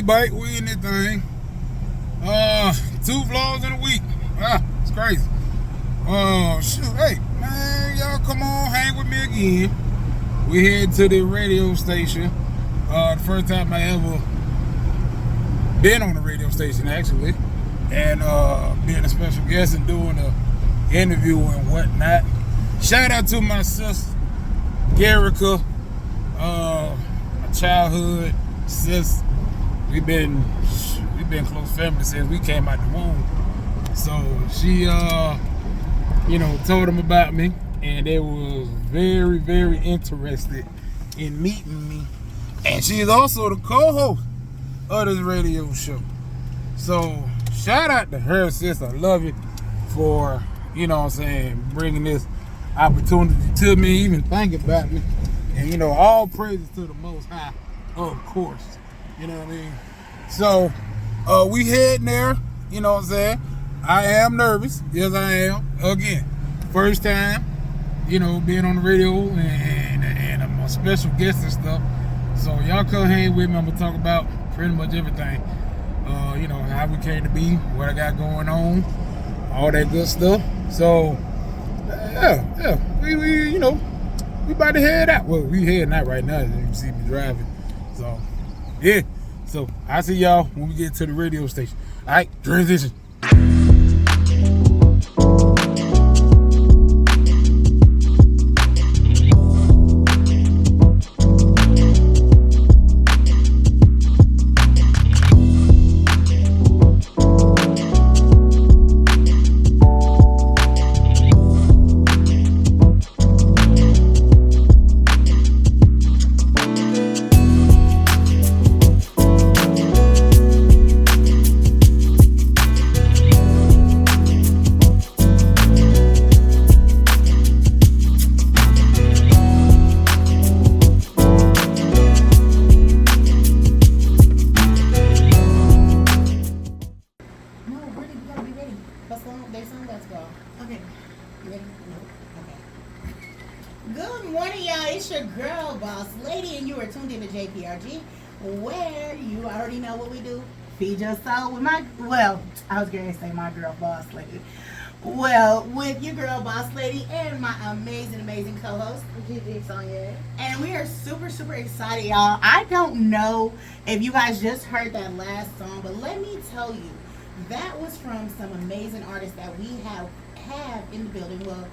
bike. We in this thing. 2 vlogs in a week. It's crazy. Shoot, hey, man, y'all come on, hang with me again. We head to the radio station. The first time I ever been on a radio station, actually. And being a special guest and doing an interview and whatnot. Shout out to my sister, Garrica, my childhood sis. We've been close family since we came out the womb. So she, told them about me, and they was very, very interested in meeting me. And she is also the co-host of this radio show. So shout out to her, sis. I love it for, bringing this opportunity to me, even thinking about me. And, all praises to the Most High, of course. You know what I mean? So, we heading there, you know what I'm saying? I am nervous. Yes, I am. Again, first time, being on the radio and I'm a special guest and stuff. So, y'all come hang with me. I'm going to talk about pretty much everything. How we came to be, what I got going on, all that good stuff. So, yeah, we about to head out. Well, we heading out right now, as you can see me driving. So, yeah. So, I'll see y'all when we get to the radio station. All right, transition. Good morning, y'all. It's your girl, Boss Lady, and you are tuned in to JPRG, where you already know what we do. Feed your soul with I was going to say my girl, Boss Lady. Well, with your girl, Boss Lady, and my amazing co-host, and we are super, super excited, y'all. I don't know if you guys just heard that last song, but let me tell you, that was from some amazing artists that we have in the building. Well,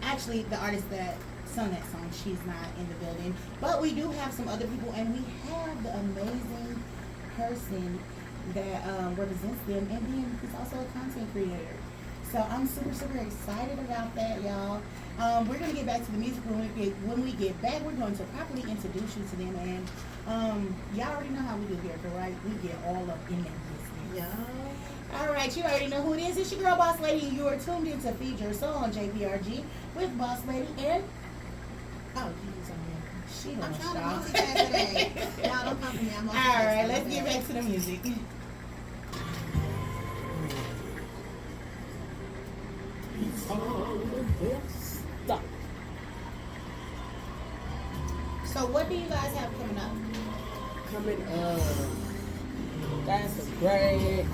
actually, the artist that sung that song, she's not in the building, but we do have some other people, and we have the amazing person that represents them, and then he's also a content creator. So I'm super, super excited about that, y'all. We're gonna get back to the music when we get back. We're going to properly introduce you to them, and y'all already know how we do here, right? We get all up in that business. Yeah. All right, you already know who it is. It's your girl, Boss Lady, and you are tuned in to Feed Your Soul on JPRG with Boss Lady and she don't I'm trying to stop. multitask today. Y'all don't come to me. I'm All right, let's get back to the music. Stop. So what do you guys have coming up? That's a great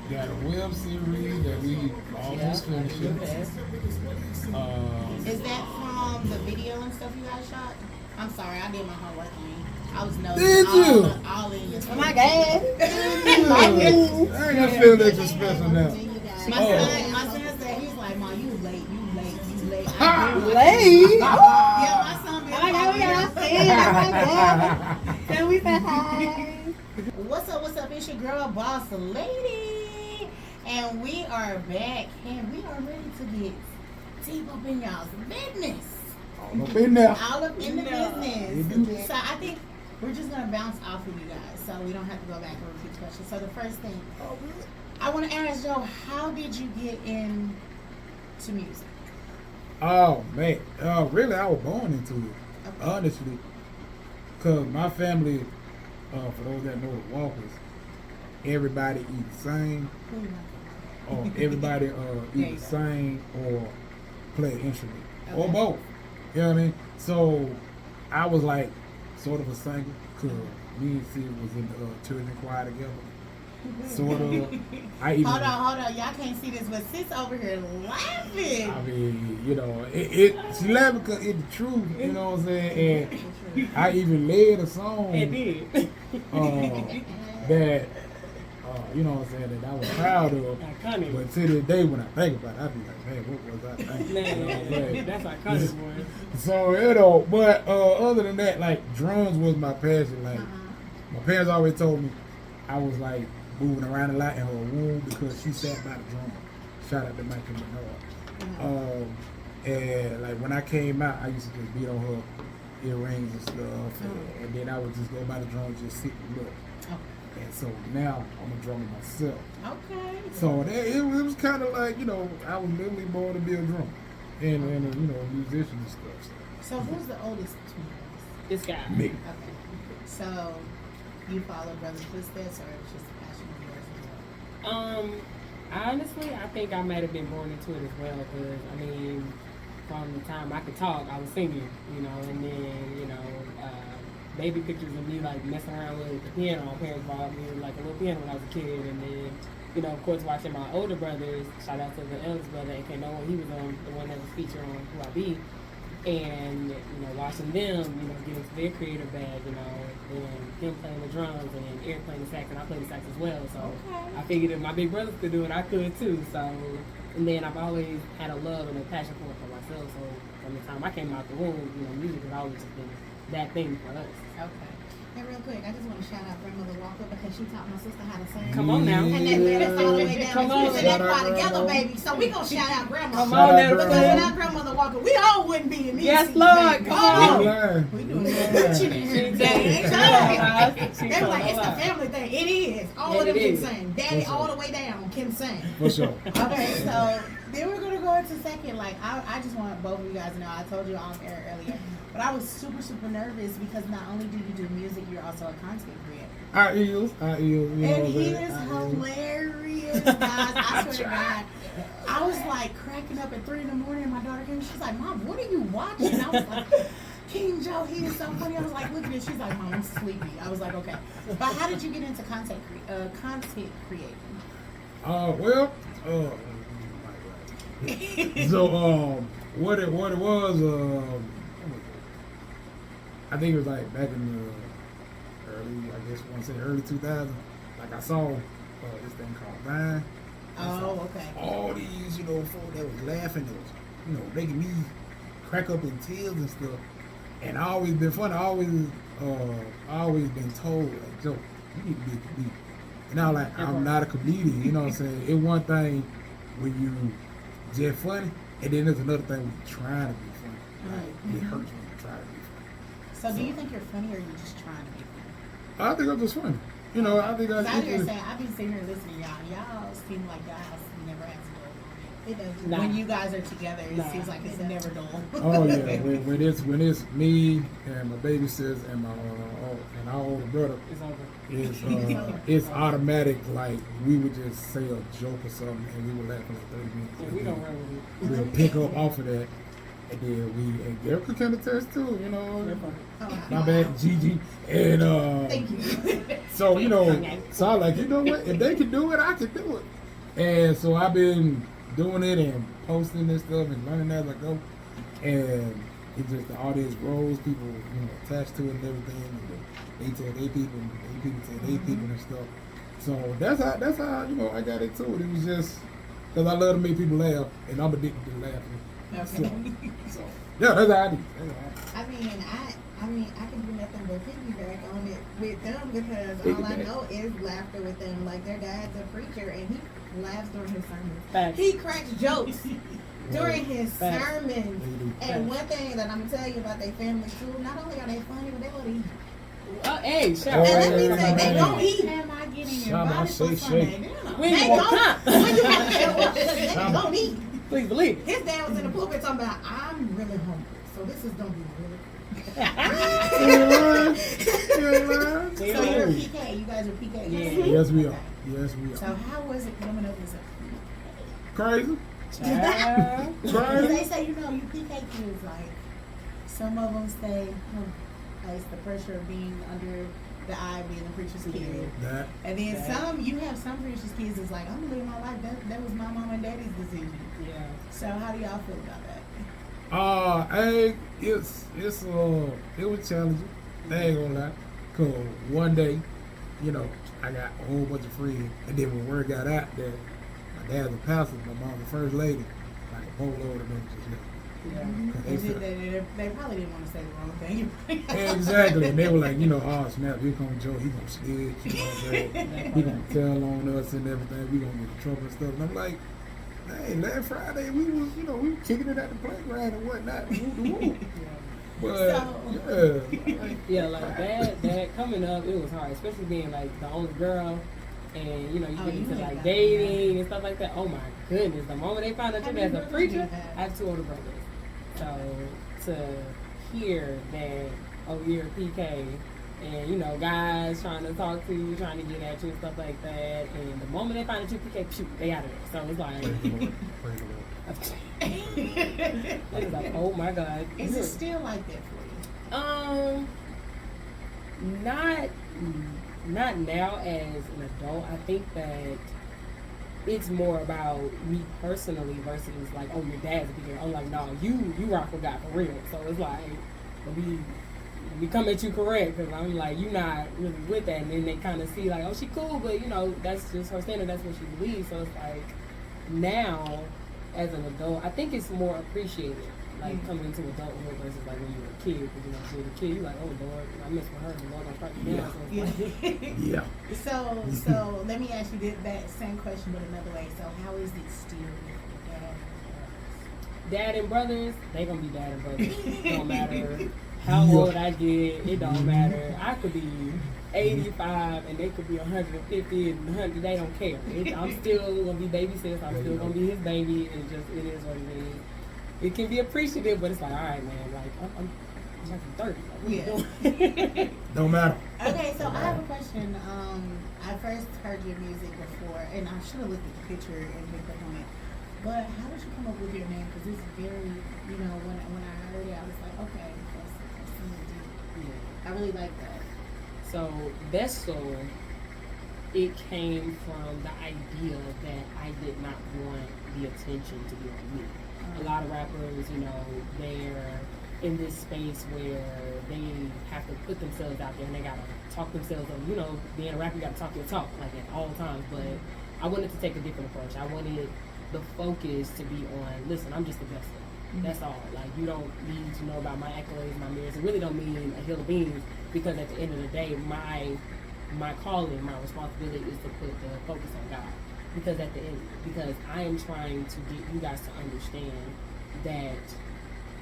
I got a web series that we almost finished. Is that from the video and stuff you guys shot? I'm sorry, I did my homework on you. I was nosing. Did you? All in your Oh my God. I ain't gonna feel extra special now. My son said, he's like, Mom, you late. Late? Yeah, my son been Can we say hi? What's up? It's your girl, Boss Lady. And we are back, and we are ready to get deep up in y'all's business. All up in there. All up in the business. So I think we're just going to bounce off of you guys, so we don't have to go back and repeat questions. So the first thing, I want to ask Joe, how did you get into music? Oh, man. Really, I was born into it, honestly. Because my family, for those that know the Walkers, everybody either sing, or everybody either sing or play an instrument, or both. You know what I mean? So I was like sort of a singer, because me and Sid was in the children's choir together. Sort of. I even. Hold on. Y'all can't see this, but sis over here laughing. I mean, you know, she laughing because it's the truth, you know what I'm saying? And I even made a song It did. that, you know what I'm saying, that I was proud of. Iconic. But to this day, when I think about it, I be like, man, what was I thinking? Man, You know what I'm saying? that's iconic, boy. So, you know, but other than that, like, drums was my passion. Like, my parents always told me I was, like, moving around a lot in her womb because she sat by the drum. Shout out to Mike and Bernard. And, like, when I came out, I used to just beat on her earrings and stuff. And then I would just go by the drum and just sit and look. And so now I'm a drummer myself. Okay. So that, it was kind of like, you know, I was literally born to be a drummer and you know, a musician and stuff. So who's the oldest between us? This guy. Me. Okay. So you follow brother's footsteps, or it's just a passion of yours as well? Honestly, I think I might have been born into it as well, because, I mean, from the time I could talk, I was singing, you know, and then, you know, baby pictures of me, like, messing around with the piano. My parents bought me, like, a little piano when I was a kid, and then, you know, of course, watching my older brothers, shout out to the eldest brother, AK Noah, he was on the one that was featured on Who I Be, and, you know, watching them, you know, get into their creative bag, you know, and him playing the drums, and Eric playing the sax, and I play the sax as well, so Okay. I figured if my big brothers could do it, I could too, so, and then I've always had a love and a passion for it for myself, so from the time I came out the womb, you know, music has always just been that thing for us. Okay. And real quick, I just want to shout out Grandmother Walker because she taught my sister how to sing. Come on now. And that led us all the way down. Come We on. was in that choir together, baby. So we gonna shout out Grandma. Come Shout on out now. Because Grandma. without Grandmother Walker, we all wouldn't be in music. Yes, Lord. baby. Come Oh, on. Yeah. We doing She that. did. She They were like, it's the family thing. It is. All of them It can is. sing. Daddy all the way down can sing. For sure. Okay, so then we're gonna go into second. Like, I just want both of you guys to know. I told you off air earlier, but I was super nervous because not only do you do music, you're also a content creator. I is. You know And what he I'm is saying? hilarious, guys. I swear to God. I was like cracking up at 3 in the morning, and my daughter came. She's like, "Mom, what are you watching?" I was like, "King Joe, he is so funny." I was like, "Look at this." She's like, "Mom, I'm sleepy." I was like, "Okay." But how did you get into content creating? Well, so what it was, I think it was like back in the early, I guess I want to say early 2000. Like I saw this thing called Vine. Oh, okay. All these, you know, folk that was laughing, that was, you know, making me crack up in tears and stuff. And I always been funny. I always been told, like, Joe, you need to be a comedian. And I was like, I'm not a comedian. You know what I'm saying? It's one thing when you just funny, and then there's another thing when you're trying to be funny. Like, it hurts when you try to be funny. So do you think you're funny, or you're just trying to be funny? I think I'm just funny. You know, I think I. Cause I've been sitting here listening to y'all. Y'all seem like y'all never have to go. It does. Nah. When you guys are together, it Nah. seems like it's never dull. Oh yeah, when it's me and my baby sis and my and our older brother, It's over. it's automatic. Like we would just say a joke or something, and we would laugh for like 30 minutes. Yeah, and we then don't run with it. we'll pick up off of that, and then and Erica can attest too. You know, Oh, my bad, Gigi, and thank you. so you know, so I like, you know what? If they can do it, I can do it. And so I've been doing it and posting this stuff and learning as I go. And it's just the audience grows, people, you know, attached to it and everything. And they tell their people, and they people tell their people and stuff. So that's how you know I got into it. It was just because I love to make people laugh, and I'm addicted to laughing. Okay. So yeah, that's how I do. I mean, I can do nothing but piggyback on it with them because all I know is laughter with them. Like their dad's a preacher and he laughs during his sermons. Facts. He cracks jokes during his Facts. sermons. And one thing that I'm gonna tell you about their family too, not only are they funny, but they love to eat. Hey, shout Oh, And out. let me say, they don't eat. Am I getting Shout out, invited for shake, Sunday shake. dinner? We They ain't gonna don't. come. When you have to show up, they don't eat. Please believe it. His dad was in the pulpit talking about, I'm really hungry, so this is gonna be really. So you're a PK. You guys are PK. Yeah. Yes, we are. Yes, we So are. how was it coming up with Crazy. Child. Because they say, you know, you PK kids, like, some of them say, it's the pressure of being under the I being the preacher's kid. That. And then you have some preacher's kids that's like, I'm gonna live my life. That was my mom and daddy's decision. Yeah. So how do y'all feel about that? It was challenging. I ain't gonna lie. Cause one day, you know, I got a whole bunch of friends, and then when word got out that my dad's a pastor, my mom's the first lady, like a boatload of them just left. Yeah. They probably didn't want to say the wrong thing. Exactly, and they were like, you know, oh snap, here comes Joe, he gonna snitch, you know what I'm saying? He gonna tell on us and everything, we gonna get in trouble and stuff. And I'm like, hey, last Friday we was kicking it at the playground and whatnot. Woo. But yeah, like that coming up, it was hard, especially being like the only girl, and you get into like dating and stuff like that. Oh my goodness, the moment they found out you as a preacher, I have 2 older brothers. So to hear that, oh, you're a PK, and guys trying to talk to you, trying to get at you and stuff like that, and the moment they find out you PK, shoot, they out of there. So it's like, it's like, oh my God. Is it still like that for you? Not now as an adult. I think that it's more about me personally versus like, oh, your dad's a PK. I'm like, no, you rock with God for real. So it's like, we come at you correct, because I'm like, you not really with that, and then they kind of see like, oh, she cool, but that's just her standard, that's what she believes. So it's like, now as an adult, I think it's more appreciated, like coming into adulthood versus like when you were a kid, because when you were a kid, you're like, oh Lord, I miss with her, the Lord gonna strike me down. So it's like, So let me ask you that same question but another way. So how is it still with your dad and brothers? They gonna be dad and brothers. Don't matter how old I get, it don't matter. I could be 85 and they could be 150 and 100. They don't care. I'm still gonna be baby sis. I'm still gonna be his baby. It is what it is. It can be appreciative, but it's like, all right, man. Like I'm like 30. Like, what you doing? Don't matter. Okay, so I have a question. I first heard your music before, and I should have looked at the picture and picked up on it. But how did you come up with your name? Because it's very, when I heard it, I was like, okay, that's something deep. Yeah. I really like that. So Vessel, it came from the idea that I did not want the attention to be on me. A lot of rappers, they're in this space where they have to put themselves out there and they gotta talk themselves up. Being a rapper, you gotta talk your talk, like at all times. But I wanted to take a different approach. I wanted the focus to be on, listen, I'm just the best. That's all. Like, you don't need to know about my accolades, my mirrors. It really don't mean a hill of beans, because at the end of the day, my calling, my responsibility is to put the focus on God. Because because I am trying to get you guys to understand that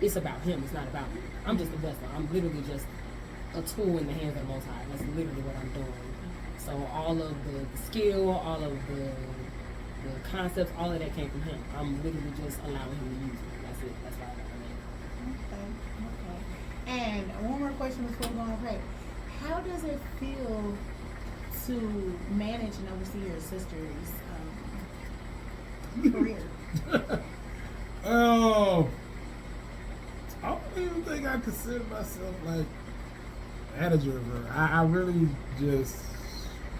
it's about Him, it's not about me. I'm just a vessel. I'm literally just a tool in the hands of the Most High. That's literally what I'm doing. So all of the skill, all of the concepts, all of that came from Him. I'm literally just allowing Him to use it. That's it. That's why I got my name. Okay. And one more question before we go on break. How does it feel to manage and oversee your sister's career? I don't even think I consider myself like manager of her. I really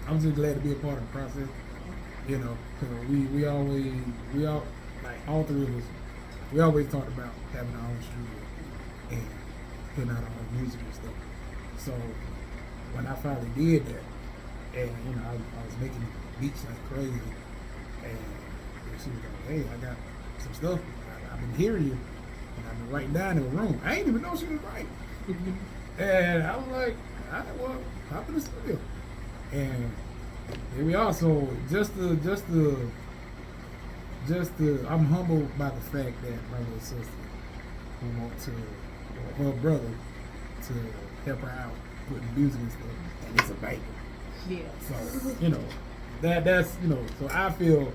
I'm just glad to be a part of the process. Because we all like all 3 of us, we always talked about having our own studio and putting out our own music and stuff. So when I finally did that, and I was making beats like crazy, and she was like, hey, I got some stuff. I've been hearing you, and I've been writing down in the room. I didn't even know she was writing. And I was like, all right, well, hop in the studio. And here we are. So I'm humbled by the fact that my little sister who want to, or her brother, to help her out putting music and stuff, and it's a baby. Yeah. So that's so I feel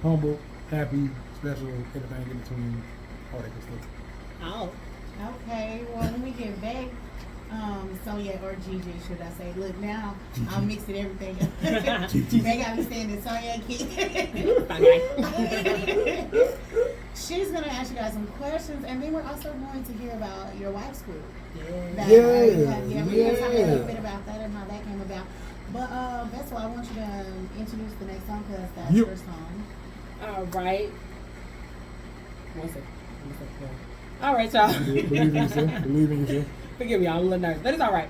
humble, happy, special, everything in between, all that good stuff. Oh, okay. Well, when we get back, Sonya or Gigi, should I say? Look, now I'm mixing everything up. They got me saying that Sonya She's gonna ask you guys guys some questions, and then we're also going to hear about your wife's group. Yeah. We're going to talk a little bit about that and how that came about. But that's why I want you to introduce the next song because that's your song. All right. One second. All right, y'all. Believe in yourself. Believe in yourself. Forgive me, I'm a little nervous, but it's all right.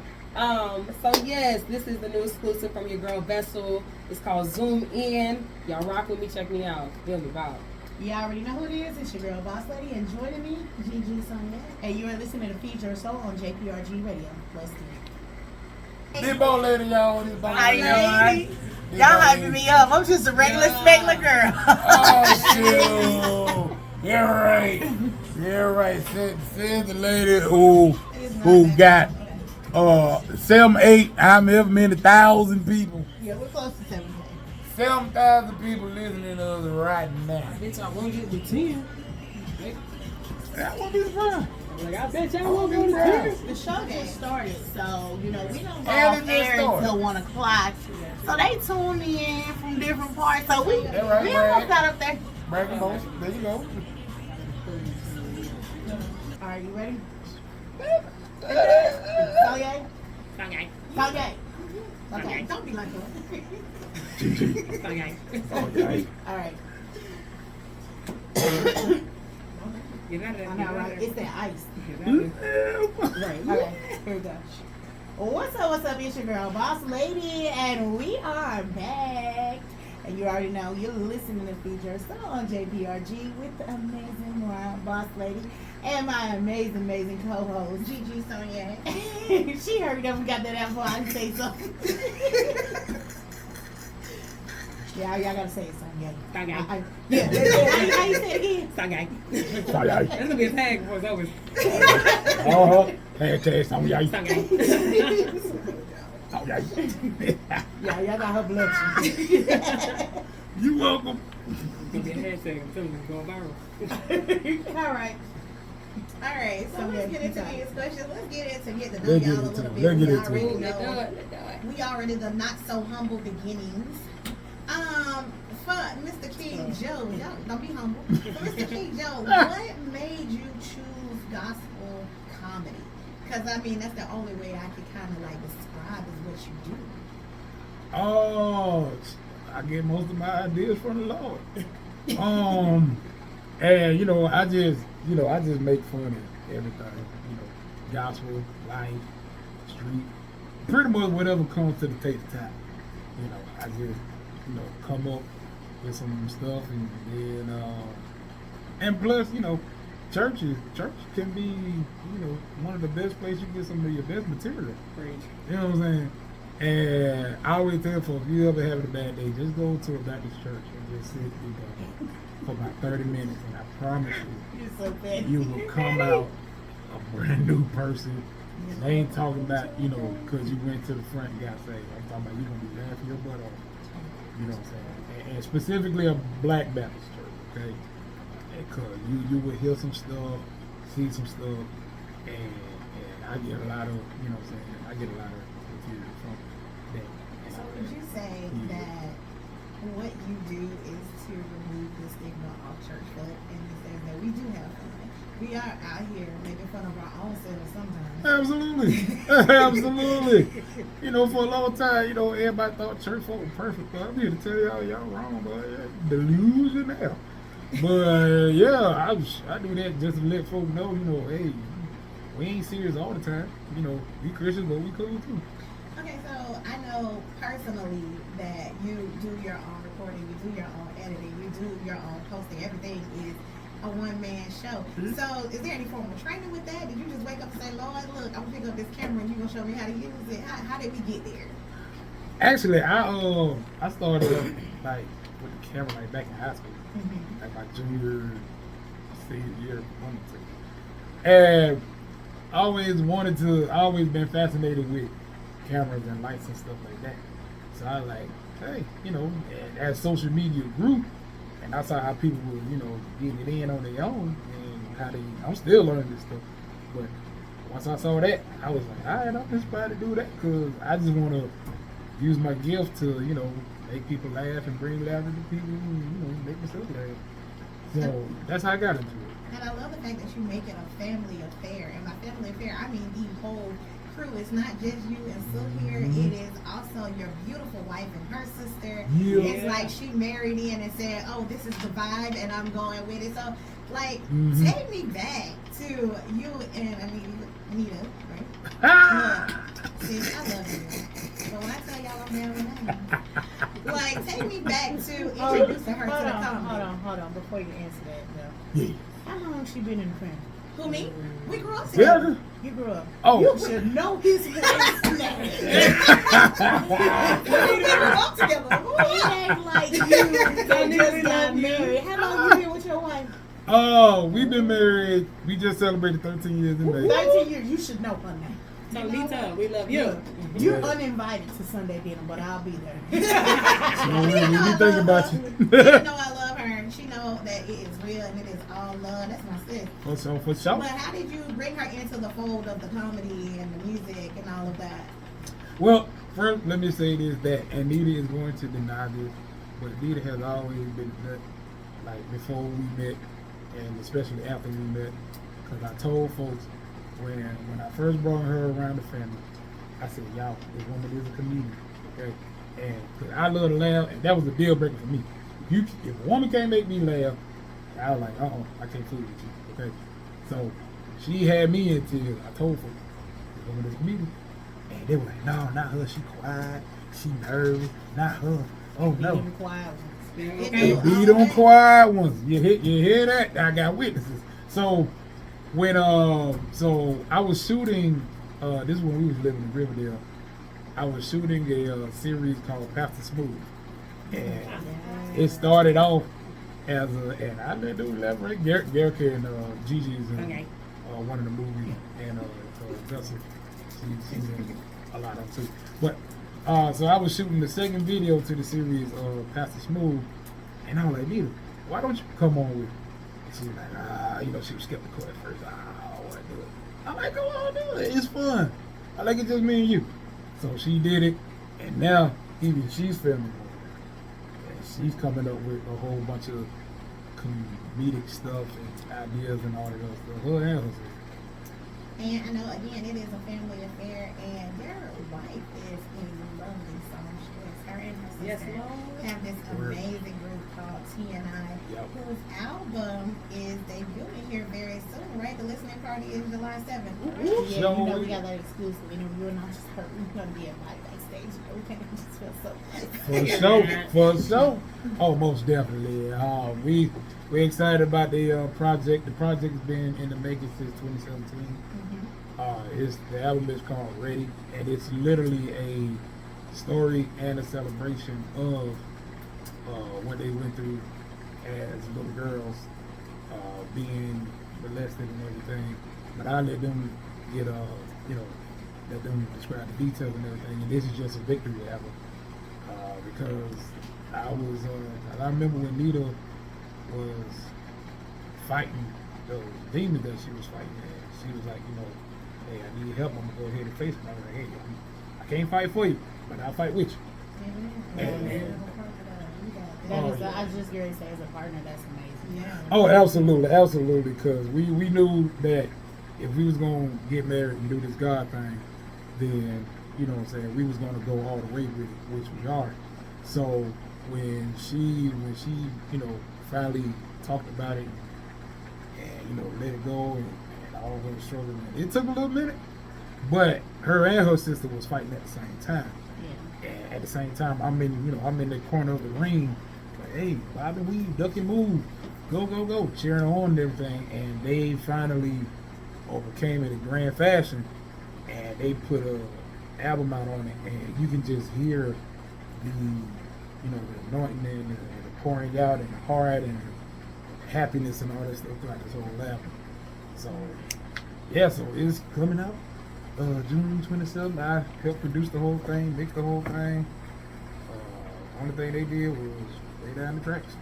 So yes, this is the new exclusive from your girl Vessel. It's called Zoom In. Y'all rock with me, check me out. Feel me, vibe. You already know who it is. It's your girl Boss Lady, and joining me, Gigi Sonia. And you are listening to Feed Your Soul on JPRG Radio. Let's do it. This ball lady, y'all. This ball lady. Hi, y'all hyping me up. I'm just a regular smuggler girl. Oh, shoot. You're right. You're right. Said the lady who got 7, 8, how many thousand people? Yeah, we're close to 7K. 7,000 people listening to us right now. I bet y'all won't get to 10. That won't be fun. Like, I bet y'all won't go to 10. The show just started, so we don't go And off it just air started. until 1 o'clock. So they tune in from different parts. So we That right, almost Brad. got up there. Bragging bones. There you go. All right, you ready? Sonya? Okay. Sonya? Okay, don't be like that. Okay. Okay. All right. Get out of there. I know, right? It's that ice. Get out of there. Right. Okay, here we go. What's up? It's your girl, Boss Lady, and we are back. And you already know you're listening to Feed Your Soul on JPRG with the amazing Boss Lady and my amazing co-host, Gigi Sonia. She hurried up and got that out before I can say something. Yeah, y'all gotta say it, Sonia. Okay. Yeah, how you say it again? Okay. Sorry. That's gonna be a tag before it's over. Hashtag something. Okay. Yeah, y'all got her blood sugar. You welcome. It's gonna be a hashtag. I'm telling you, it's going viral. All right. So let's get into these questions. Let's get into get to know Let's get y'all a into little it. bit. Let's get We into already it. Let's do know. it. Let's do it. We already the not so humble beginnings. For Mr. King Joe, don't be humble. For Mr. King Joe, what made you choose gospel comedy? Because I mean, that's the only way I could kind of like describe is what you do. Oh, I get most of my ideas from the Lord. And I just make fun of everything. Gospel, life, street, pretty much whatever comes to the table time. I just come up with some stuff, and plus church can be one of the best places you get some of your best material. Preach. You know what I'm saying? And I always tell folks, if you ever having a bad day, just go to a Baptist church and just sit for about 30 minutes, and I promise you, You're so bad. you will come out a brand new person. They ain't talking about, because you went to the front and got saved. I'm talking about you going to be laughing your butt off. You know what I'm saying? And specifically a black Baptist church, okay? Because you will hear some stuff, see some stuff, and I get a lot of, I get a lot of confusion from that. So would you say that what you do is to remove the stigma of church folk and to say that we do have fun? We are out here making fun of our own selves sometimes. Absolutely. Absolutely. For a long time, everybody thought church folk were perfect, but I'm here to tell y'all wrong, boy. Delusional. But yeah, I do that just to let folks know, hey, we ain't serious all the time. We Christians, but we cool too. Okay, so I know personally that you do your own recording, you do your own editing, you do your own posting. Everything is a one-man show. Mm-hmm. So is there any form of training with that? Did you just wake up and say, Lord, look, I'm gonna pick up this camera and you're gonna show me how to use it? How did we get there? Actually, I started with the camera back in high school, like my junior, senior year, and I always been fascinated with cameras and lights and stuff like that. So I was like, hey, and as social media grew, and I saw how people were, getting it in on their own, and I'm still learning this stuff. But once I saw that, I was like, all right, I'm inspired to do that because I just want to use my gift to, make people laugh and bring laughter to people, and, make myself laugh. So that's how I got into it. And I love the fact that you make it a family affair. And by family affair, I mean the whole crew. It's not just you and Sue here. It is also your beautiful wife and her sister. Yeah. It's like she married in and said, oh, this is the vibe and I'm going with it. So, like, take me back to you and, Anita, right? Look, sis, I love you. But when I tell y'all I'm down with name, like, take me back to introducing her to the comedy. Hold on. Before you answer that, though. Yeah. How long she been in the family? Who, me? We grew up together. Yeah. You grew up. Oh. You should know his voice now. We grew up together. It ain't like you just got married. How long you been with your wife? Oh, we've been married. We just celebrated 13 years in May. 13 years. You should know her name. So Lita, we love you. You're Yeah. uninvited to Sunday dinner, but I'll be there. So we think about you. You know I love her, and she know that it is real and it is all love. That's my sis. For sure. But how did you bring her into the fold of the comedy and the music and all of that? Well, first, let me say this, that Anita is going to deny this, but Anita has always been nut, like before we met, and especially after we met, because I told folks when I first brought her around the family, I said, y'all, this woman is a comedian, okay? And cause I love to laugh, and that was a deal breaker for me. If a woman can't make me laugh, I was like, I can't fool with you, okay? So she had me in tears. I told folks, this woman is a comedian. And they were like, no, not her. She quiet. She nervous. Not her. Oh, no. Be quiet ones. Hey, be them quiet ones. You hear that? I got witnesses. So when so I was shooting. This is when we was living in Riverdale. I was shooting a series called Pastor Smooth, and it started off as and I let do elaborate. Garrick and Gigi is in one of the movies, and Vessel. She's in a lot of them too. But so I was shooting the second video to the series Pastor Smooth, and I was like, Nita, why don't you come on with it? And she was like, she was skeptical at first. I don't want to do it. I'm like, go on, do it. It's fun. I like it just me and you. So she did it, and now even she's filming more. And she's coming up with a whole bunch of comedic stuff and ideas and all that other stuff. Her and her sister. And I know, again, it is a family affair, and their wife is a lovely songstress. Her and her sister have this amazing group called T&I, whose album is debuting here very soon, right? The listening party is July 7th. Yeah, you know, we got that exclusive. You know, we're not just hurt. We're going to be invited backstage. We can't just feel so For sure. Oh, most definitely. We're excited about the project. The project has been in the making since 2017. The album is called Ready, and it's literally a story and a celebration of what they went through as little girls, being molested and everything. But I let them get let them describe the details and everything. And this is just a victory album because I remember when Nita was fighting those demons that she was fighting, and she was like, hey, I need help. I'm gonna go ahead and face it. I was like, hey, I can't fight for you, but I'll fight with you. I was just going to say, as a partner, that's amazing. Yeah. Oh, absolutely, because we knew that if we was gonna get married and do this God thing, then we was gonna go all the way with it, which we are. So when she finally talked about it and let it go and all of her struggling, it took a little minute, but her and her sister was fighting at the same time. Yeah. And at the same time, I'm in the corner of the ring, like, hey, Bobby, weave, duck and move, go, cheering her on and everything, and they finally overcame it in grand fashion, and they put a album out on it, and you can just hear the anointing and the pouring out and the heart and the happiness and all that stuff throughout this whole album. So so it's coming out June 27th. I helped produce the whole thing, mix the whole thing. Only thing they did was lay down the tracks.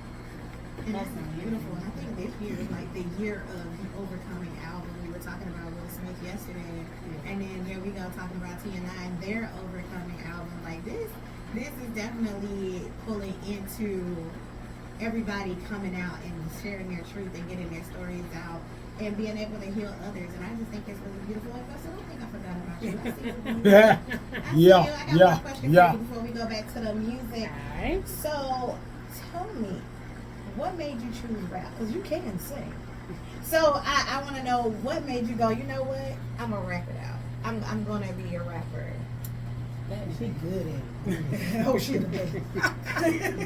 And that's beautiful. And I think this year is like the year of the Overcoming album. We were talking about Will Smith yesterday, and then here we go talking about T&I and their Overcoming album. Like this is definitely pulling into everybody coming out and sharing their truth and getting their stories out and being able to heal others. And I just think it's really beautiful. Like I said, I don't think I forgot about you. I see you. I see you. I got one question for you before we go back to the music. Alright. So tell me, what made you choose rap? Because you can sing. So I want to know what made you go, you know what? I'm going to rap it out. I'm going to be a rapper. She good at it. Oh, shit.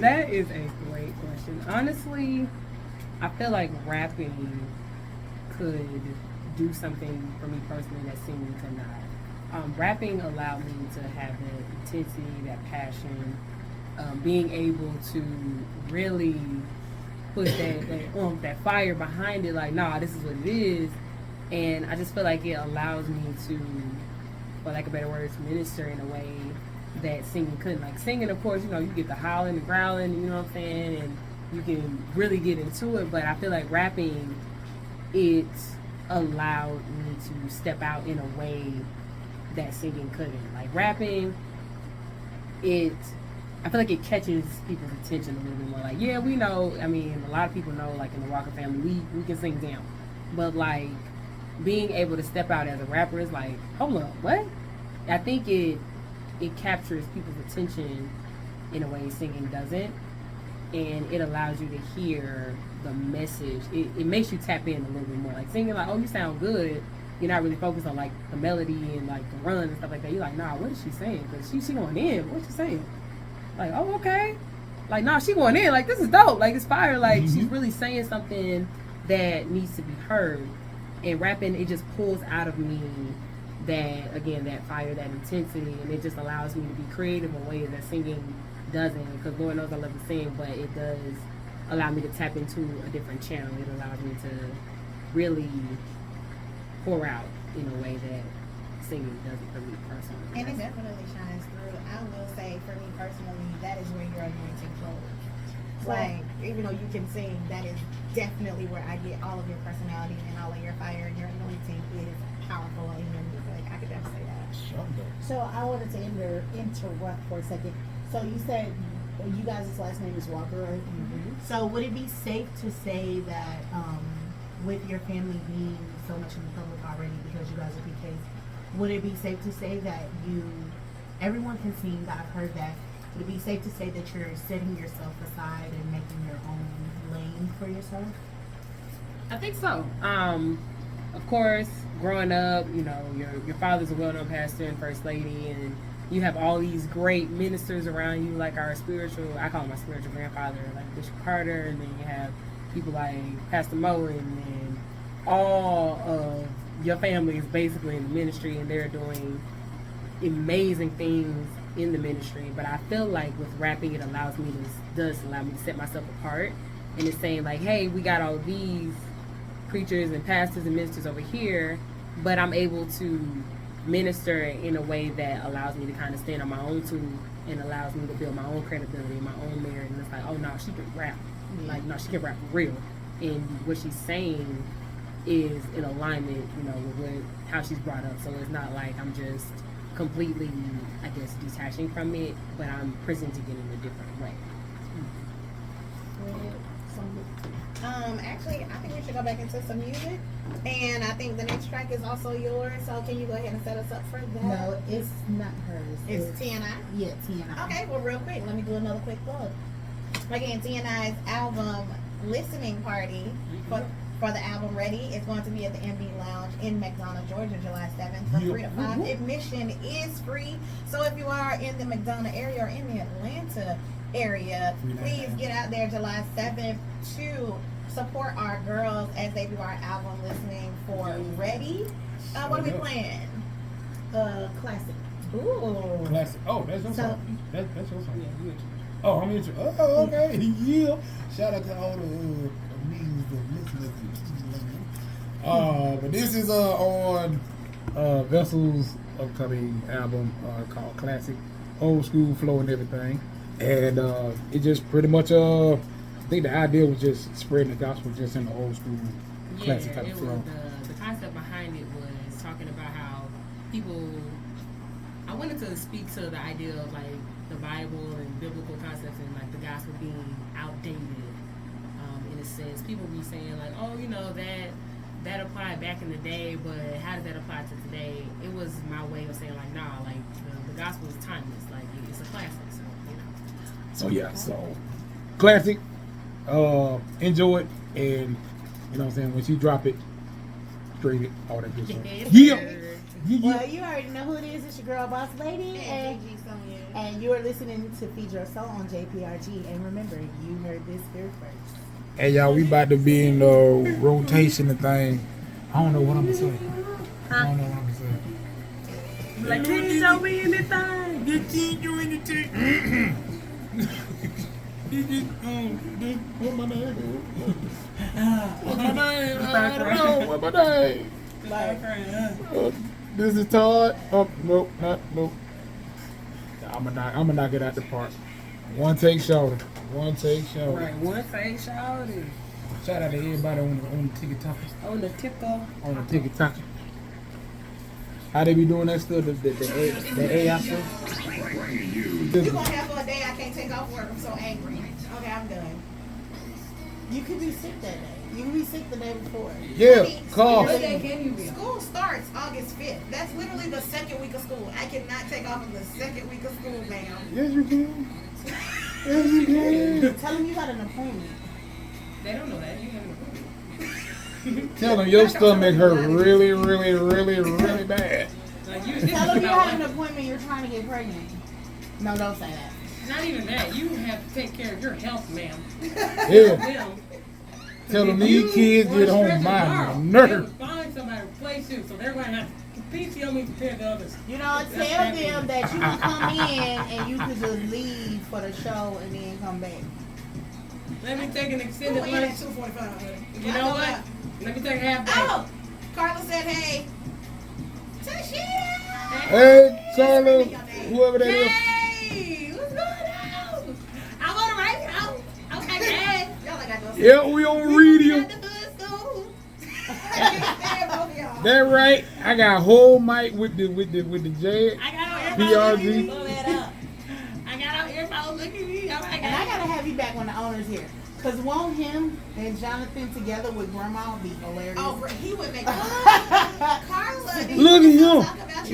That is a great question. Honestly, I feel like rapping could do something for me personally that singing could not. Rapping allowed me to have that intensity, that passion, being able to really put that fire behind it. Like, nah, this is what it is, and I just feel like it allows me to, for lack of better words, minister in a way that singing couldn't. Like singing, of course, you get the howling, the growling, you know what I'm saying, and you can really get into it. But I feel like rapping, it allowed me to step out in a way that singing couldn't. Like rapping, I feel like it catches people's attention a little bit more. Like, yeah, we know, I mean, a lot of people know, like in the Walker family, we can sing down. But like, being able to step out as a rapper is like, hold up, what? I think it captures people's attention in a way singing doesn't. And it allows you to hear the message. It makes you tap in a little bit more. Like singing, like, oh, you sound good. You're not really focused on like the melody and like the run and stuff like that. You're like, nah, what is she saying? Because she going in. What's she saying? Like, oh, okay. Like, nah, she going in. Like, this is dope. Like, it's fire. Like, she's really saying something that needs to be heard. And rapping, it just pulls out of me that, again, that fire, that intensity, and it just allows me to be creative in ways that singing doesn't. Because Lord knows I love to sing, but it does allow me to tap into a different channel. It allows me to really pour out in a way that singing doesn't for me personally. And it definitely shines through. I will say, for me personally, that is where your anointing flows. Like, even though you can sing, that is definitely where I get all of your personality and all of your fire, and your anointing is powerful in your music. I could definitely say that. So I wanted to interrupt for a second. So you said you guys' last name is Walker, right? Mm-hmm. So would it be safe to say that with your family being so much in the public already because you guys are PKs, would it be safe to say that everyone can sing, I've heard that, would it be safe to say that you're setting yourself aside and making your own lane for yourself? I think so. Of course, growing up, your father's a well-known pastor and first lady, and you have all these great ministers around you, like I call him my spiritual grandfather, like Bishop Carter, and then you have people like Pastor Mo, and then all of your family is basically in the ministry, and they're doing amazing things in the ministry. But I feel like with rapping, it does allow me to set myself apart, and it's saying like, hey, we got all these preachers and pastors and ministers over here, but I'm able to minister in a way that allows me to kind of stand on my own too, and allows me to build my own credibility, my own merit. And it's like, oh no, she can rap. Like, no, she can rap for real. And what she's saying is in alignment, with how she's brought up. So it's not like I'm just completely, I guess, detaching from it, but I'm presenting it in a different way. Actually, I think we should go back into some music, and I think the next track is also yours. So can you go ahead and set us up for that? No, it's not hers. It's T&I? Yeah, T&I. Okay, well, real quick, let me do another quick plug. Again, T&I's album listening party for the album Ready is going to be at the MB Lounge in McDonough, Georgia, July 7th from 3 to 5. Admission is free. So if you are in the McDonough area or in the Atlanta area, please get out there July 7th to support our girls as they do our album listening for Ready. What are we playing? Classic. Ooh. Classic. Oh, that's your song. That's your song. Yeah, you interested. Oh, I'm interested. Oh, okay. Yeah. Shout out to all the means that listeners. But this is on Vessel's upcoming album called Classic. Old school flow and everything. And it just pretty much I think the idea was just spreading the gospel just in the old school classic type of flow. The concept behind it was talking about how people, I wanted to speak to the idea of like the Bible and biblical concepts and like the gospel being outdated sense. People be saying like, oh, you know that applied back in the day, but how does that apply to today? It was my way of saying like, nah, like the gospel is timeless. Like it's a classic. So you know. So yeah, so classic. Enjoy it, and you know what I'm saying. When she drop it, straight it, all that good stuff. Yeah. Well, you already know who it is. It's your girl, Boss Lady, and you are listening to Feed Your Soul on JPRG. And remember, you heard this here first. Hey y'all, we about to be in the rotation of thing. I don't know what I'm gonna say. I don't know what I'm gonna say. Like, can you show me anything? You can't do anything. What my name? What my name? I don't know. What my name? This is Todd. Oh, nope, nope. I'm gonna knock it out the park. One take shoulder. One take shoulder. Right, one take shoulder. Shout out to everybody on the ticket talking. On the TikTok. On the ticket talking. How they be doing that stuff? The AI stuff? You're gonna have a day I can't take off work. I'm so angry. Okay, I'm done. You could be sick that day. You could be sick the day before. Yeah, cough. What day can you be? School starts August 5th. That's literally the second week of school. I cannot take off in the second week of school, ma'am. Yes, you can. Yes, you can. Tell them you got an appointment. They don't know that. You have an appointment. Tell them your stomach hurt really, really, really, really bad. Like you, Tell them you have an appointment. You're trying to get pregnant. No, don't say that. Not even that. You have to take care of your health, ma'am. Yeah. Them. Tell them these kids get on my nerve. Find somebody to replace you, so they're going to have PTO me compared to others. You know, tell them that you can come in and you can just leave for the show and then come back. Let me take an extended School ends lunch. at 2:45. You know what? Let me take a half day. Oh, Carla said, hey. Tashina! Hey, Charlie, whoever that is. Hey, what's going on? I'm on the right now. Okay, hey. Y'all like I know. Yeah, we on radio. At the hood school. I That right. I got a whole mic with the J. I got on PRG. Blow that up. I got on earphones. Look at me. Oh my And I gotta have you back when the owner's here. Cause won't him and Jonathan together with Grandma be hilarious? Oh, he would make Carla. Look at him.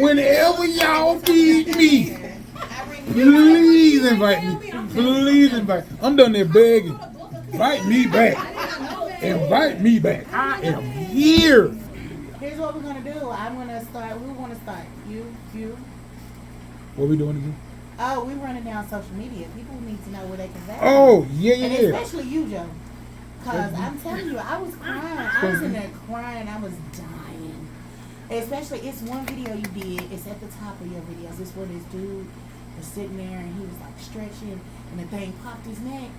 Whenever y'all feed me, please invite me. Please invite me. I'm done there begging. Invite me back. Invite me back. I am here. Here's what we're gonna do. We wanna start. You. What we doing again? Oh, we running down social media. People need to know where they can find. Oh, yeah. And especially you, Joe. Because I'm telling you, I was crying. I was in there crying. I was dying. Especially, it's one video you did. It's at the top of your videos. It's where this dude was sitting there and he was like stretching and the thing popped his neck.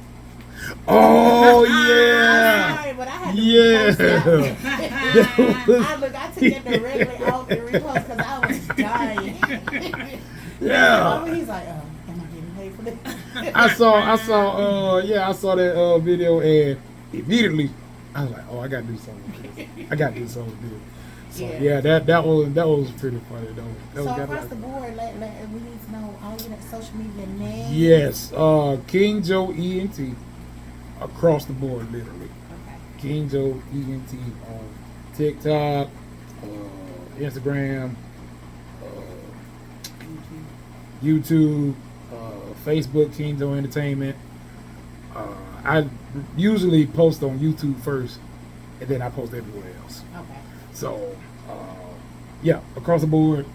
Oh, I'm yeah. sorry, but I had to Yeah. I took that directly off and repost because I was dying. Yeah. He's like, am I getting paid for this? I saw that video and immediately I was like, oh, I gotta do something with this. I gotta do something with this. So yeah, that was pretty funny though. That So was across the board, we need to know all your social media names. Yes, King Joe ENT across the board, literally. Okay. King Joe ENT on TikTok, Instagram, YouTube, Facebook, King Joe Entertainment. I usually post on YouTube first, and then I post everywhere else. Okay. So, yeah, across the board,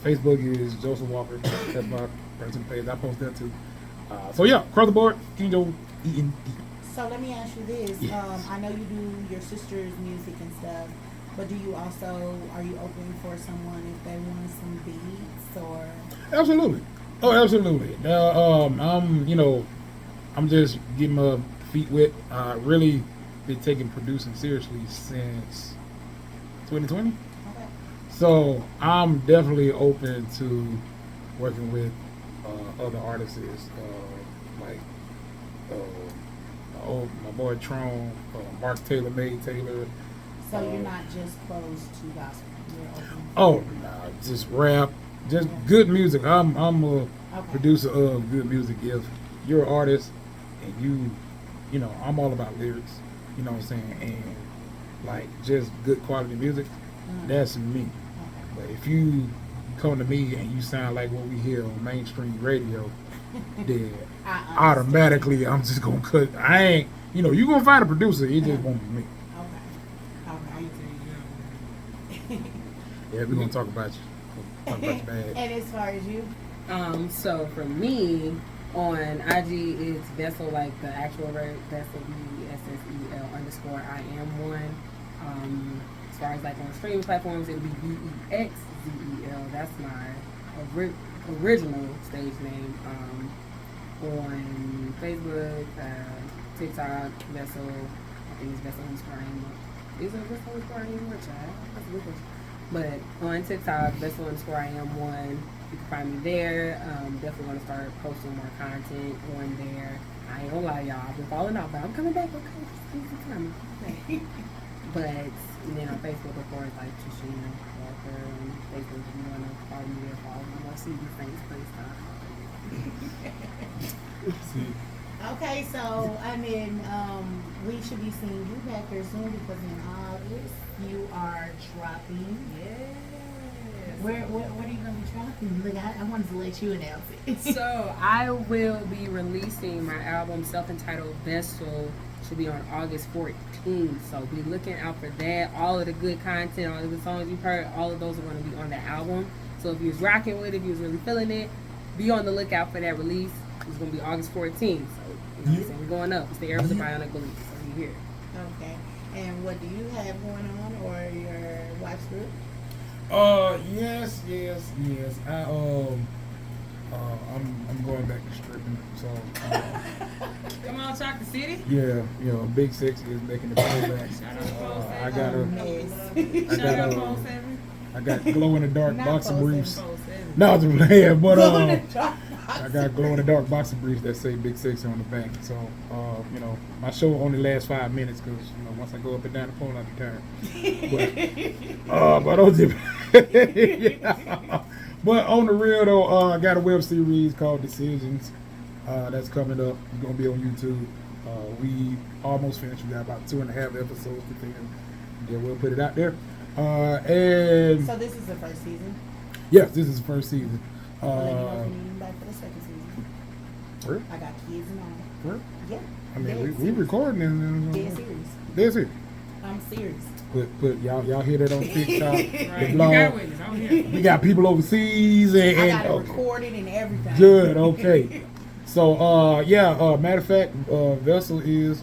Facebook is Joseph Walker. That's my personal page. I post that too. So yeah, across the board, King Joe ENT. So let me ask you this. Yes. I know you do your sister's music and stuff, but are you open for someone if they want some beats or? Absolutely. Oh, absolutely. I'm just getting my feet wet. Really been taking producing seriously since 2020. Okay. So I'm definitely open to working with other artists, my boy Tron, Mark Taylor, May Taylor. So you're not just closed to gospel. You're open. Oh, nah, just rap, just good music. I'm a producer of good music. If you're an artist and I'm all about lyrics. You know what I'm saying? And like just good quality music, that's me. But if you come to me and you sound like what we hear on mainstream radio, then automatically I'm just gonna cut. I ain't, you know, you gonna find a producer. It just won't be me. Yeah, we're gonna talk about you. Talk about you bad. And as far as you, So for me, on IG, it's Vessel, like the actual word, Vessel, VESSEL _ I am one. As far as like on streaming platforms, it'll be VEXZEL. That's my original stage name. On Facebook, TikTok, Vessel, I think it's Vessel _ I am. Is it Vessel _ I am or child? That's a good question. But on TikTok, Vessel _ I am one. You can find me there. Definitely going to start posting more content on there. I ain't gonna lie, y'all. I've been falling off, but I'm coming back. Okay, just give me some time. But and then on Facebook, of course, like Trishina Walker on Facebook. If you want to follow me there, follow me. I'll see you Saints Place. okay, so I mean, we should be seeing you back here soon because in August you are dropping. Yes. Where are you gonna be dropping? Look, I wanted to let you announce it. So I will be releasing my album self-entitled Vessel. Should be on August 14th. So be looking out for that. All of the good content, all of the songs you've heard, all of those are going to be on the album. So if you was rocking with it, if you was really feeling it, be on the lookout for that release. It's going to be August 14th. So you know what I'm saying? We're going up. It's the era of the bionic belief. So you hear it. Okay. And what do you have going on or your watch group? Yes. I'm going back to stripping. So Come on, Talk the City. yeah, you know, Big Sexy is making the comeback. I got glow in the dark boxer briefs. No, yeah, but I got glow in the dark boxer briefs that say Big Sexy on the back. So you know, my show only lasts 5 minutes because you know once I go up and down the pole, I'll be tired. But those yeah. But on the real though, I got a web series called Decisions that's coming up. It's gonna be on YouTube. We almost finished. We got about 2.5 episodes to finish. Then we'll put it out there. And so this is the first season. Yes, this is the first season. Let me know if you need back for the second season. Really? I got kids and all. Really? Yeah. I mean, we recording and Dead series. Dead series. I'm serious. Put y'all hear that on TikTok, Right. the blog. We got people overseas and I got it recorded and everything. Good, okay. So matter of fact, Vessel is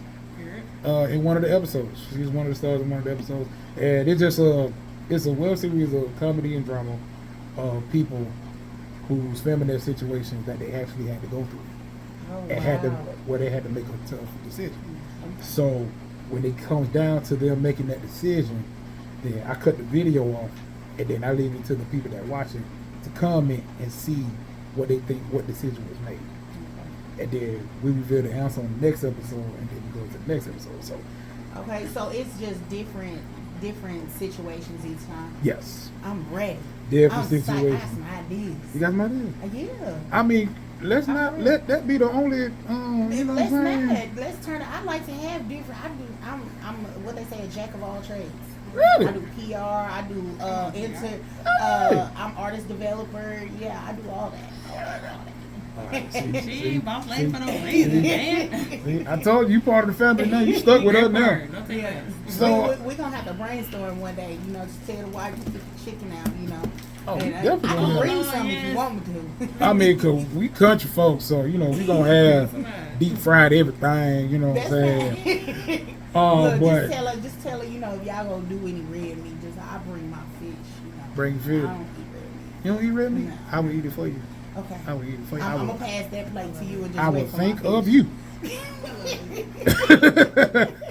in one of the episodes. She's one of the stars in one of the episodes. And it's just it's a web series of comedy and drama of people who's feminine situations that they actually had to go through. And where they had to make a tough decision. So when it comes down to them making that decision, then I cut the video off and then I leave it to the people that watch it to comment and see what they think, what decision was made. And then we reveal the answer on the next episode and then we go to the next episode. So okay, so it's just different situations each time. yes. I'm ready. Different I'm situations. I got some ideas. You got some ideas? Yeah. I mean, let's not let that be the only you know Let's what I'm saying? not. Let's turn it. I like to have different. I'm what they say, a jack of all trades. Really? I do PR. I do I'm artist developer. Yeah, I do all that. All right, She boss lady for no reason, man. see, I told you part of the family now. You stuck with us now. Don't take that. So we're gonna have to brainstorm one day. You know, just tell the wife to get the chicken out. You know. oh, And I definitely. can gonna bring have- some if you want me to. I mean, cause we country folks, so you know we gonna have deep fried everything. You know what I'm That's saying? fine. Look, but just tell her, you know, if y'all gonna do any red meat, I bring my fish. You know. bring I food. don't eat red meat. You don't eat red meat? No. I will eat it for you. Okay. I will eat it for you. I'm gonna pass that plate to you and just I wait will for think my of fish. you.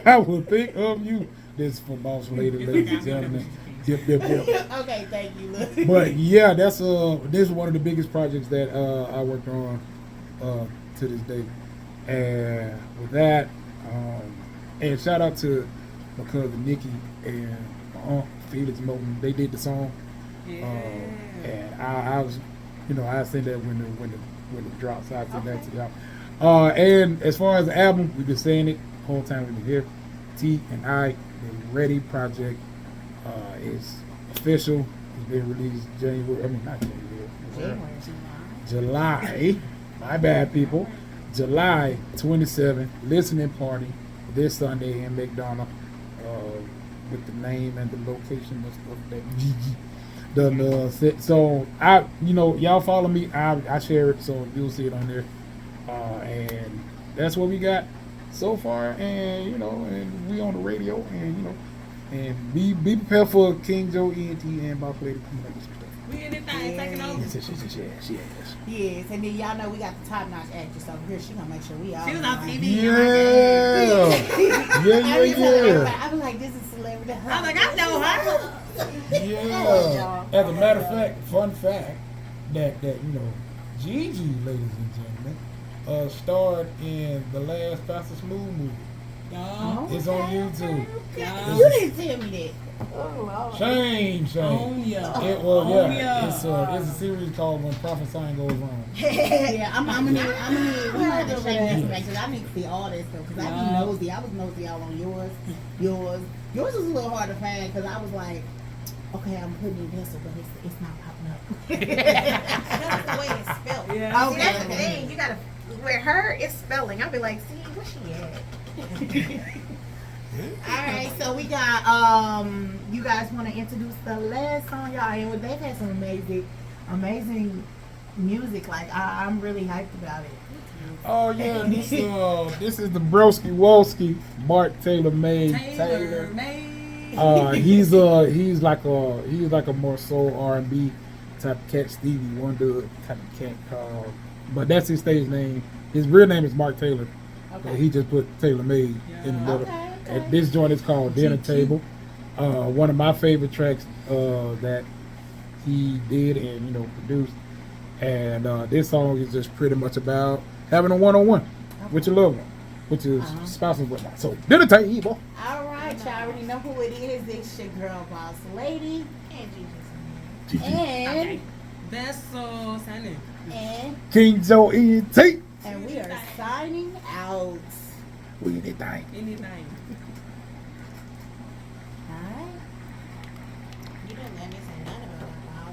I will think of you. This is for boss lady, ladies and gentlemen. Yep. Okay, thank you. Look. But yeah, that's this is one of the biggest projects that I worked on to this day. And with that, and shout out to my cousin Nikki and my aunt Felix Moulton. They did the song. And I was, you know, I sent that when it drops. I sent that to y'all. And as far as the album, we've been saying it the whole time we've been here. ENT and I, the Ready project is official. It's been released July. My bad, people. July 27th, listening party this Sunday in McDonough, with the name and the location and stuff that Gigi done set. So y'all follow me. I share it, so you'll see it on there. And that's what we got so far. And and we on the radio, and be prepared for King Joe ENT and Boss Lady coming up with some stuff. We in this thing taking over. Yes, and then y'all know we got the top notch actress over here. She gonna make sure we all. She was on TV. Yeah. I be like, this is celebrity. I was like, I know her. Yeah. As a matter of fact, fun fact that Gigi, ladies and gentlemen, starred in the last Pastor Smooth movie. Oh, It's on YouTube. You didn't tell me that. Oh, Lord. Shame. Oh, yeah. It's a series called When Prophesying Goes Wrong. Yeah, I'm gonna need. We have to shake this back because I need to see all that stuff because I be nosy. I was nosy out on yours. Yours was a little hard to find because I was like, okay, I'm putting in this, but it's not popping up. That's the way it's spelled. Yeah. See, that's the thing. You gotta. With her, it's spelling. I'll be like, see, where she at? Alright, so we got you guys want to introduce the last song y'all, and they've had some amazing music. Like I'm really hyped about it. Oh yeah, this is the Broski Wolski, Mark Taylor made. Taylor. He's like a more soul R&B type cat, Stevie Wonder type of cat. But that's his stage name. His real name is Mark Taylor. Okay. But he just put Taylor made in the middle. Okay. And this joint is called Dinner Table. One of my favorite tracks that he did and produced. And this song is just pretty much about having a one-on-one with your loved one, which is spouse and whatnot. So Dinner Table. All right, y'all already know who it is. It's your girl, Boss Lady, And Jesus. and That's so sunny. and King Joe ENT. and we are signing out. We need that. Anything. All right. You didn't let me say nothing about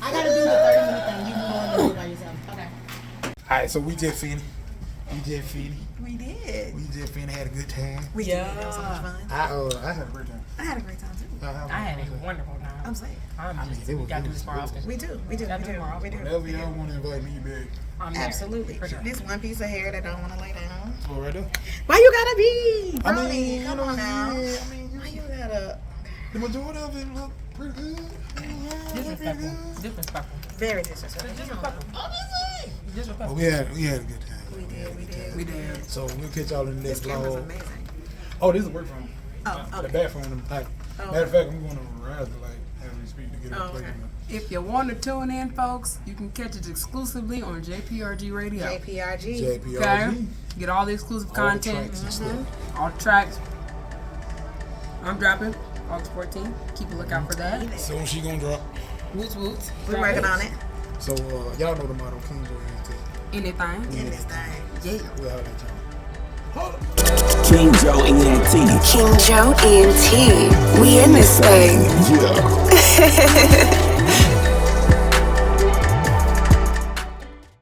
that. I gotta do the 30-minute thing. You can go and do it by yourself. Okay. All right, so we just finished. We did. We just finished. Had a good time. We did. That was so much fun. I had a great time. I had a great time too. I had a wonderful time. I'm saying. We gotta do this more often. We do. We do. Whenever y'all want to invite me back. I'm there. Absolutely. For sure. This one piece of hair that don't want to lay down. Oh, right there. Why you gotta be? I Brony? mean, Come on now. you Why you gotta? the majority of it look pretty good. Disrespectful. Very disrespectful. But we had a good time. We did. So we'll catch y'all in the This next camera's vlog. amazing. Oh, this is a work phone. Oh, The okay. bathroom in the pipe. Oh. Matter of fact, I'm going to rise the light as we speak to get it Oh, played. okay. If you want to tune in, folks, you can catch it exclusively on JPRG Radio. JPRG. JPRG. Okay? Get all the exclusive All the content, tracks and stuff. all the tracks. I'm dropping August 14th. Keep a lookout for that. Soon she gonna drop. Woots woots. We're working on it. So y'all know the motto, King Joe ENT. Anything. In this thing. Yeah. We'll have that y'all. King Joe ENT. King Joe ENT. We in this thing. Yeah.